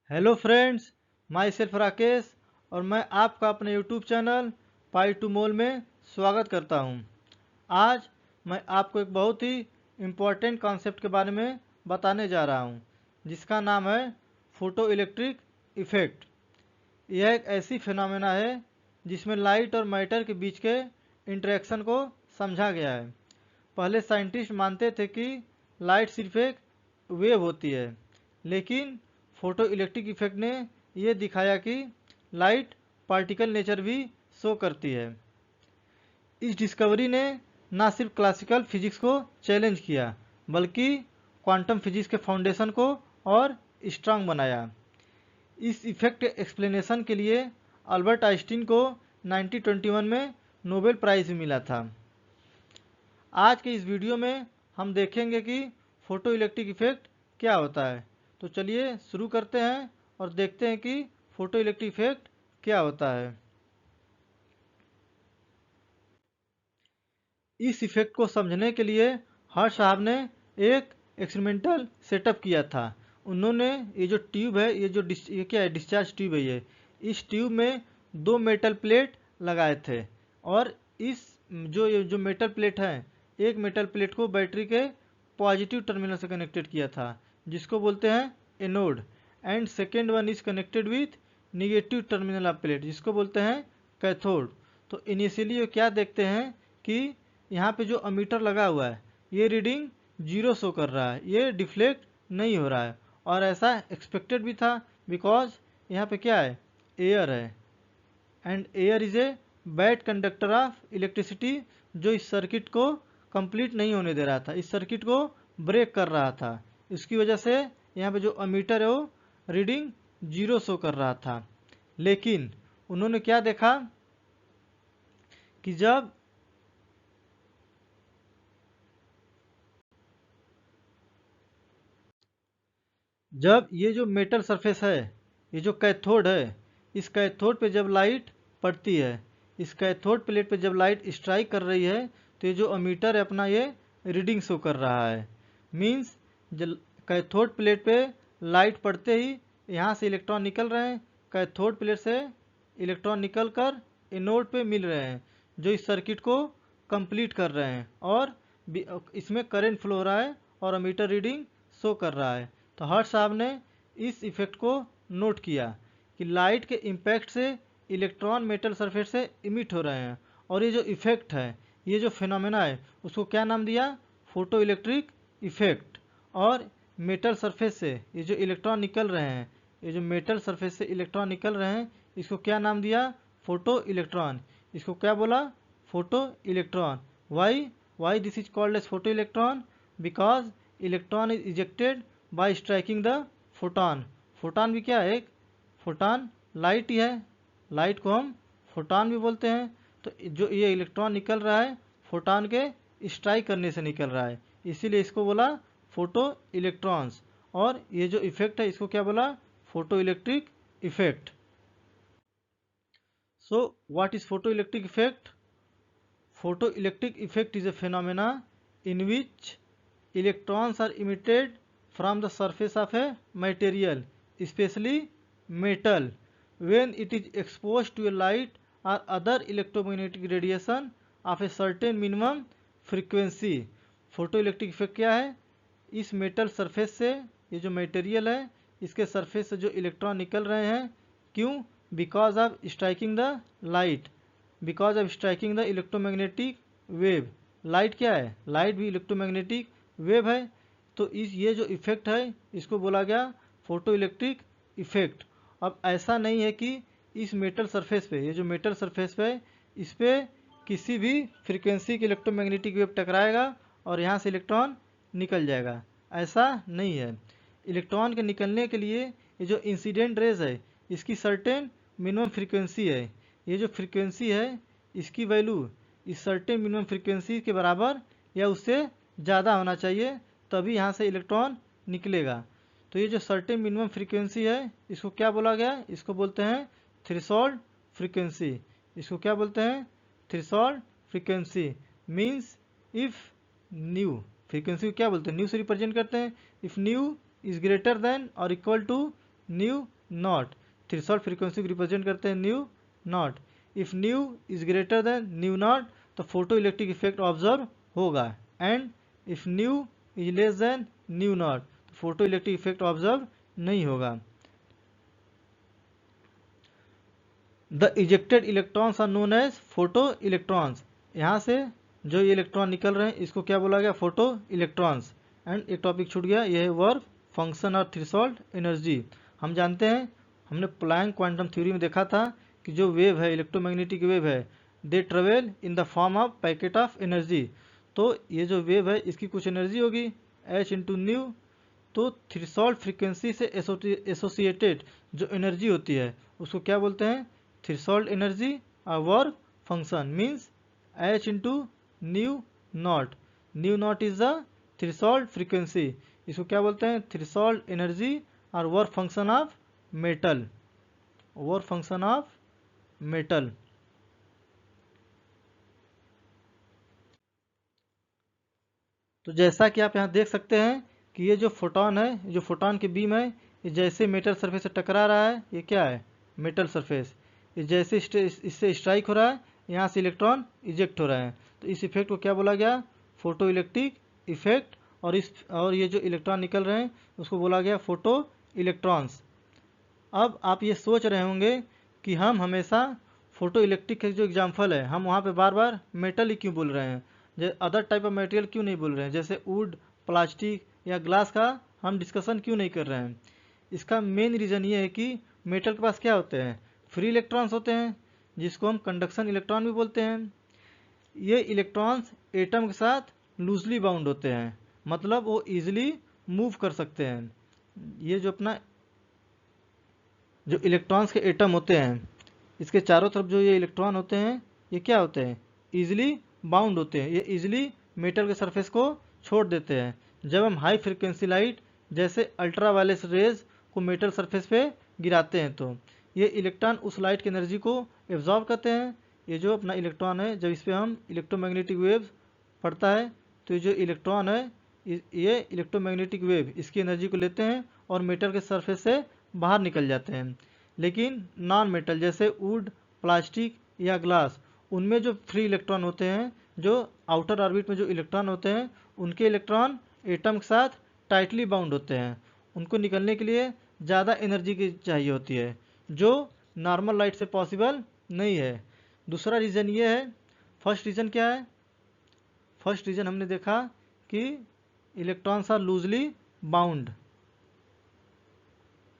Hello friends, my self Rakesh और मैं आपका अपने यूट्यूब चैनल पाई टू मोल में स्वागत करता हूं। आज मैं आपको एक बहुत ही इम्पोर्टेंट कॉन्सेप्ट के बारे में बताने जा रहा हूं, जिसका नाम है फोटो इलेक्ट्रिक इफ़ेक्ट। यह एक ऐसी फिनोमेना है जिसमें लाइट और मैटर के बीच के इंटरेक्शन को समझा गया है। पहले साइंटिस्ट मानते थे कि लाइट सिर्फ एक वेव होती है, लेकिन फोटो इलेक्ट्रिक इफेक्ट ने यह दिखाया कि लाइट पार्टिकल नेचर भी शो करती है। इस डिस्कवरी ने न सिर्फ क्लासिकल फिजिक्स को चैलेंज किया, बल्कि क्वांटम फिजिक्स के फाउंडेशन को और स्ट्रांग बनाया। इस इफेक्ट के एक्सप्लेनेशन के लिए अल्बर्ट आइंस्टीन को 1921 में नोबेल प्राइज भी मिला था। आज के इस वीडियो में हम देखेंगे कि फोटो इलेक्ट्रिक इफेक्ट क्या होता है। तो चलिए शुरू करते हैं और देखते हैं कि फोटो इलेक्ट्रिक इफेक्ट क्या होता है। इस इफेक्ट को समझने के लिए हर्ष साहब ने एक एक्सपेरिमेंटल सेटअप किया था। उन्होंने ये जो ट्यूब है, ये क्या है, डिस्चार्ज ट्यूब है। इस ट्यूब में दो मेटल प्लेट लगाए थे और ये जो मेटल प्लेट है, एक मेटल प्लेट को बैटरी के पॉजिटिव टर्मिनल से कनेक्टेड किया था, जिसको बोलते हैं anode, and second one is connected with negative terminal of plate, जिसको बोलते हैं कैथोड। तो इनिशियली ये क्या देखते हैं कि यहाँ पे जो अमीटर लगा हुआ है, ये रीडिंग 0 शो कर रहा है, ये डिफ्लेक्ट नहीं हो रहा है। और ऐसा एक्सपेक्टेड भी था, बिकॉज यहाँ पे क्या है, एयर है, and air is a bad conductor of electricity, जो इस सर्किट को कंप्लीट नहीं होने दे रहा था, इस सर्किट को ब्रेक कर रहा था। इसकी वजह से यहाँ पे जो अमीटर है वो रीडिंग 0 शो कर रहा था। लेकिन उन्होंने क्या देखा कि जब ये जो मेटल सरफेस है, ये जो कैथोड है, इस कैथोड पे जब लाइट पड़ती है, इस कैथोड प्लेट पे जब लाइट स्ट्राइक कर रही है, तो ये जो अमीटर है अपना, ये रीडिंग शो कर रहा है। मीन्स जब कैथोड प्लेट पे लाइट पड़ते ही यहाँ से इलेक्ट्रॉन निकल रहे हैं, कैथोड प्लेट से इलेक्ट्रॉन निकल कर एनोड पे मिल रहे हैं, जो इस सर्किट को कंप्लीट कर रहे हैं, और इसमें करंट फ्लो हो रहा है और अमीटर रीडिंग शो कर रहा है। तो हर्ष साहब ने इस इफेक्ट को नोट किया कि लाइट के इम्पैक्ट से इलेक्ट्रॉन मेटल सरफेस से इमिट हो रहे हैं, और ये जो इफेक्ट है, ये जो फिनोमेना है, उसको क्या नाम दिया, फोटो इलेक्ट्रिक इफेक्ट। और मेटल सरफेस से ये जो इलेक्ट्रॉन निकल रहे हैं, ये जो मेटल सरफेस से इलेक्ट्रॉन निकल रहे हैं, इसको क्या नाम दिया, फोटो इलेक्ट्रॉन। इसको क्या बोला, photo electron. Why this is called as photo electron, because electron is ejected by striking the photon. Photon भी क्या है, एक फोटॉन लाइट ही है, लाइट को हम फोटॉन भी बोलते हैं। तो जो ये इलेक्ट्रॉन निकल रहा है, फोटॉन के स्ट्राइक करने से निकल रहा है, इसीलिए इसको बोला फोटो इलेक्ट्रॉन्स। और ये जो इफेक्ट है, इसको क्या बोला, photo electric effect. So what is photo electric effect? Photoelectric effect is a phenomena in which electrons are emitted from the surface of a material, especially metal, when it is exposed to a light or other electromagnetic radiation of a certain minimum frequency. Photoelectric effect क्या है, इस metal surface से, ये जो material है, इसके surface से जो इलेक्ट्रॉन निकल रहे हैं, क्यों, because of striking the light, because of striking the electromagnetic wave. Light क्या है, लाइट भी इलेक्ट्रोमैग्नेटिक वेव है। तो ये जो इफेक्ट है, इसको बोला गया फोटो इलेक्ट्रिक इफेक्ट। अब ऐसा नहीं है कि इस मेटल सरफेस पे, ये जो मेटल सरफेस पे, इस पे किसी भी फ्रीक्वेंसी की इलेक्ट्रोमैग्नेटिक वेव टकराएगा और यहाँ से इलेक्ट्रॉन निकल जाएगा, ऐसा नहीं है। इलेक्ट्रॉन के निकलने के लिए ये जो इंसिडेंट रेज है, इसकी सर्टेन मिनिमम फ्रीक्वेंसी है। ये जो फ्रीक्वेंसी है, इसकी वैल्यू इस सर्टेन मिनिमम फ्रीक्वेंसी के बराबर या उससे ज़्यादा होना चाहिए, तभी यहाँ से इलेक्ट्रॉन निकलेगा। तो ये जो सर्टेन मिनिमम फ्रीक्वेंसी है, इसको क्या बोला गया, इसको बोलते हैं थ्रेशोल्ड फ्रीक्वेंसी। इसको क्या बोलते हैं, threshold frequency. Means if nu, frequency को क्या बोलते हैं, न्यू से रिप्रेजेंट करते हैं। If nu is greater than और equal to nu naught. Threshold frequency को रिप्रेजेंट करते हैं nu naught. If nu is greater than nu naught तो फोटो इलेक्ट्रिक इफेक्ट ऑब्जर्व होगा, and if nu is less than nu naught तो photoelectric effect observe नहीं होगा। The ejected electrons are known as photo electrons. यहाँ से जो ये electron निकल रहे हैं इसको क्या बोला गया, फोटो इलेक्ट्रॉन्स। एंड एक टॉपिक छूट गया, यह है वर्क फंक्शन और थ्रेशोल्ड एनर्जी। हम जानते हैं, हमने प्लैंक क्वांटम थ्योरी में देखा था कि जो वेव है, इलेक्ट्रोमैग्नेटिक वेव है, they travel in the form of packet of energy. तो ये जो वेव है इसकी कुछ एनर्जी होगी h इंटू न्यू। तो थ्रेशोल्ड फ्रीक्वेंसी से एसोसिएटेड जो एनर्जी होती है उसको क्या बोलते हैं, थ्रेशोल्ड एनर्जी। और work function means h into new not. New not is the threshold frequency, इसको क्या बोलते हैं, थ्रेशोल्ड एनर्जी। और work function of metal, work function of metal. तो जैसा कि आप यहाँ देख सकते हैं कि ये जो फोटोन है, जो फोटोन की बीम है, ये जैसे मेटल सरफेस से टकरा रहा है, ये क्या है, मेटल सरफेस। ये जैसे इससे स्ट्राइक हो रहा है, यहाँ से इलेक्ट्रॉन इजेक्ट हो रहे हैं। तो इस इफेक्ट को क्या बोला गया, फोटो इलेक्ट्रिक इफेक्ट। और ये जो इलेक्ट्रॉन निकल रहे हैं उसको बोला गया फोटो इलेक्ट्रॉन्स। अब आप ये सोच रहे होंगे कि हम हमेशा फोटो इलेक्ट्रिक के जो एग्जाम्पल है हम वहाँ पे बार बार मेटल ही क्यों बोल रहे हैं, अदर टाइप ऑफ मटेरियल क्यों नहीं बोल रहे हैं, जैसे वुड, प्लास्टिक या ग्लास का हम डिस्कशन क्यों नहीं कर रहे हैं। इसका मेन रीज़न ये है कि मेटल के पास क्या होते हैं, फ्री इलेक्ट्रॉन्स होते हैं, जिसको हम कंडक्शन इलेक्ट्रॉन भी बोलते हैं। ये इलेक्ट्रॉन्स एटम के साथ लूजली बाउंड होते हैं, मतलब वो ईजिली मूव कर सकते हैं। ये जो अपना जो इलेक्ट्रॉन्स के एटम होते हैं, इसके चारों तरफ जो ये इलेक्ट्रॉन होते हैं, ये क्या होते हैं, ईजिली बाउंड होते हैं। ये ईजिली मेटल के सरफेस को छोड़ देते हैं। जब हम हाई फ्रिक्वेंसी लाइट जैसे अल्ट्रावायलेट रेज को मेटल सरफेस पे गिराते हैं तो ये इलेक्ट्रॉन उस लाइट की एनर्जी को एब्जॉर्ब करते हैं। ये जो अपना इलेक्ट्रॉन है, जब इस पर हम इलेक्ट्रोमैग्नेटिक वेव पड़ता है तो ये जो इलेक्ट्रॉन है, ये इलेक्ट्रोमैग्नेटिक वेव इसकी एनर्जी को लेते हैं और मेटल के सरफेस से बाहर निकल जाते हैं। लेकिन नॉन मेटल जैसे वुड, प्लास्टिक या ग्लास, उनमें जो फ्री इलेक्ट्रॉन होते हैं, जो आउटर ऑर्बिट में जो इलेक्ट्रॉन होते हैं, उनके इलेक्ट्रॉन एटम के साथ टाइटली बाउंड होते हैं। उनको निकलने के लिए ज़्यादा एनर्जी की चाहिए होती है, जो नॉर्मल लाइट से पॉसिबल नहीं है। दूसरा रीज़न ये है, फर्स्ट रीज़न क्या है, फर्स्ट रीज़न हमने देखा कि electrons are loosely bound,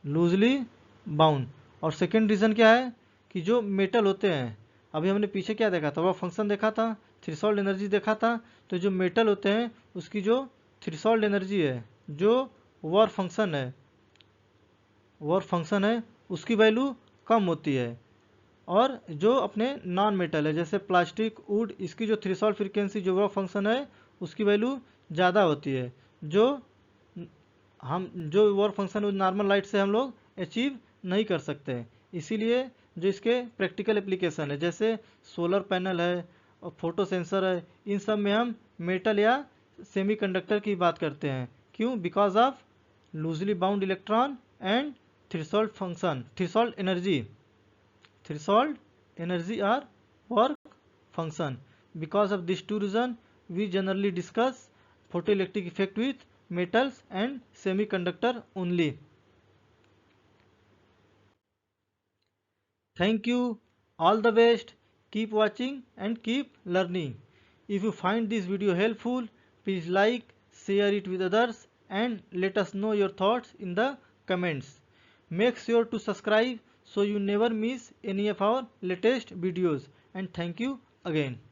loosely bound. और सेकेंड रीज़न क्या है कि जो मेटल होते हैं, अभी हमने पीछे क्या देखा था, वह फंक्शन देखा था, थ्रेशोल्ड एनर्जी देखा था। तो जो मेटल होते हैं उसकी जो थ्रेशोल्ड एनर्जी है, जो वर्क फंक्शन है उसकी वैल्यू कम होती है। और जो अपने नॉन मेटल है जैसे प्लास्टिक, वुड, इसकी जो थ्रेशोल्ड फ्रीक्वेंसी जो वर्क फंक्शन है उसकी वैल्यू ज़्यादा होती है। जो वर्क फंक्शन नॉर्मल लाइट से हम लोग अचीव नहीं कर सकते। इसीलिए जो इसके प्रैक्टिकल एप्लीकेशन है जैसे सोलर पैनल है और फोटो सेंसर है, इन सब में हम मेटल या सेमीकंडक्टर की बात करते हैं। क्यों, because of loosely bound electron and threshold function, threshold energy और work function. Because of this two reason we generally discuss photoelectric effect with metals and semiconductor only. Thank you, all the best, keep watching and keep learning. If you find this video helpful, please like, share it with others and let us know your thoughts in the comments. Make sure to subscribe so you never miss any of our latest videos, and thank you again.